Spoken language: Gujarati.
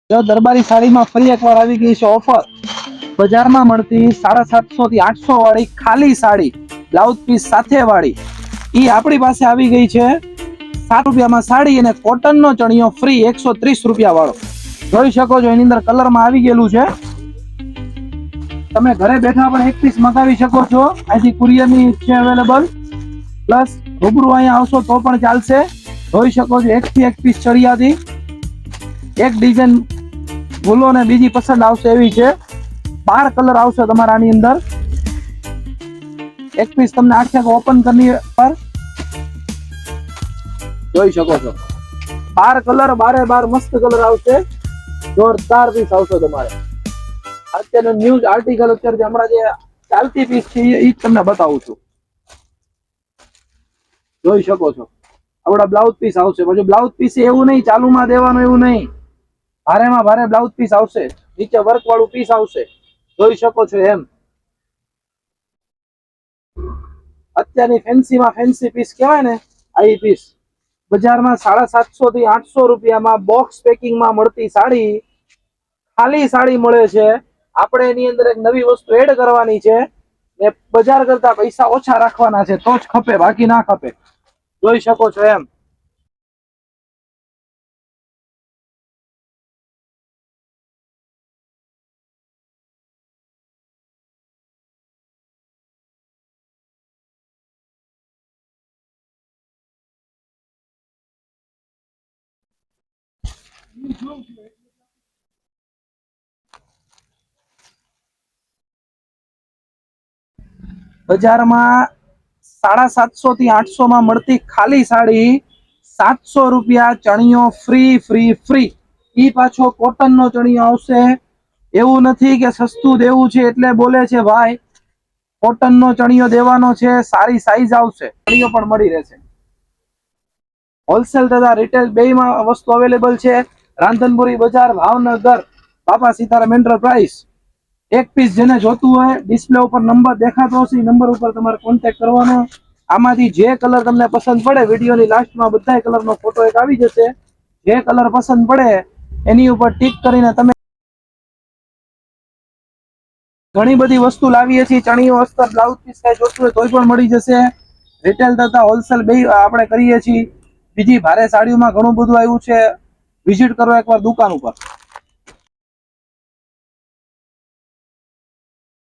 જો દરબારી સાડીમાં ફરી એકવાર આવી ગઈ છે ઓફર. બજારમાં મળતી 750 થી 800 વાળી ખાલી સાડી બ્લાઉઝ પીસ સાથે વાળી ઈ આપણી પાસે આવી ગઈ છે 7 રૂપિયામાં સાડી અને કોટનનો ચણિયો ફ્રી 130 રૂપિયા વાળો. જોઈ શકો છો એની અંદર કલરમાં આવી ગયેલું છે. તમે ઘરે બેઠા પણ એક પીસ મંગાવી શકો છો. અહીંથી કુરિયરની છે અવેલેબલ. પ્લસ રૂબરૂ અહીંયા આવશો તો પણ ચાલશે. જોઈ શકો છો એક થી એક પીસ ચડિયાથી એક ડિઝાઇન ભૂલો ને બીજી પસંદ આવશે એવી છે. 12 કલર આવશે તમારા આની અંદર. એક પીસ તમને આખે ઓપન કરી પર જોઈ શકો છો 12 કલર 12 મસ્ત કલર આવશે. જોરદાર પીસ આવશે તમારે. અત્યારનો ન્યૂઝ આર્ટિકલ અત્યારે હમણાં જે ચાલતી પીસ છે એ તમને બતાવું છું. જોઈ શકો છો આપડા બ્લાઉઝ પીસ આવશે. પછી બ્લાઉઝ પીસ એવું નહીં ચાલુમાં દેવાનું એવું નહીં. ભારેમાં ભારે બ્લાઉઝ પીસ આવશે. નીચે વર્ક વાળું પીસ આવશે. જોઈ શકો છો એમ. અત્યારની ફેન્સીમાં ફેન્સી પીસ કહેવાય ને આ પીસ બજારમાં 750 થી 800 રૂપિયામાં બોક્સ પેકિંગમાં મળતી સાડી ખાલી સાડી મળે છે. આપણે એની અંદર એક નવી વસ્તુ એડ કરવાની છે ને બજાર કરતા પૈસા ઓછા રાખવાના છે તો જ ખપે, બાકી ના ખપે. જોઈ શકો છો એમ. બજારમાં 750 થી 800 માં મળતી ખાલી સાડી 700 રૂપિયા ચણિયો ફ્રી ફ્રી ફ્રી. ઈ પાછો કોટનનો ચણિયો આવશે. એવું નથી કે સસ્તું દેવું છે એટલે બોલે છે ભાઈ. કોટનનો ચણિયો દેવાનો છે. સારી સાઈઝ આવશે. ચણિયો પણ મળી રહેશે. હોલસેલ તથા રિટેલ બેયમાં વસ્તુ અવેલેબલ છે. રાંધનપુરી બજાર, ભાવનગર, બાપા સીતારામ એન્ટરપ્રાઇઝ. એક પીસ જેને જોતું હોય ડિસ્પ્લે ઉપર નંબર દેખાતો હશે એ નંબર ઉપર તમારે કોન્ટેક્ટ કરવાનો. આમાંથી જે કલર તમને પસંદ પડે વિડીયોની લાસ્ટમાં બધા કલરનો ફોટો એક આવી જશે. જે કલર પસંદ પડે એની ઉપર ટિક કરીને તમે ઘણી બધી વસ્તુ લાવીએ છીએ. ચણિયો, અસ્તર, બ્લાઉઝ પીસ કઈ જોતું હોય તોય પણ મળી જશે. રિટેલ તથા હોલસેલ બે આપણે કરીએ છીએ. બીજી ભારે સાડીઓમાં ઘણું બધું આવ્યું છે. વિઝિટ કરો એકવાર દુકાન ઉપર.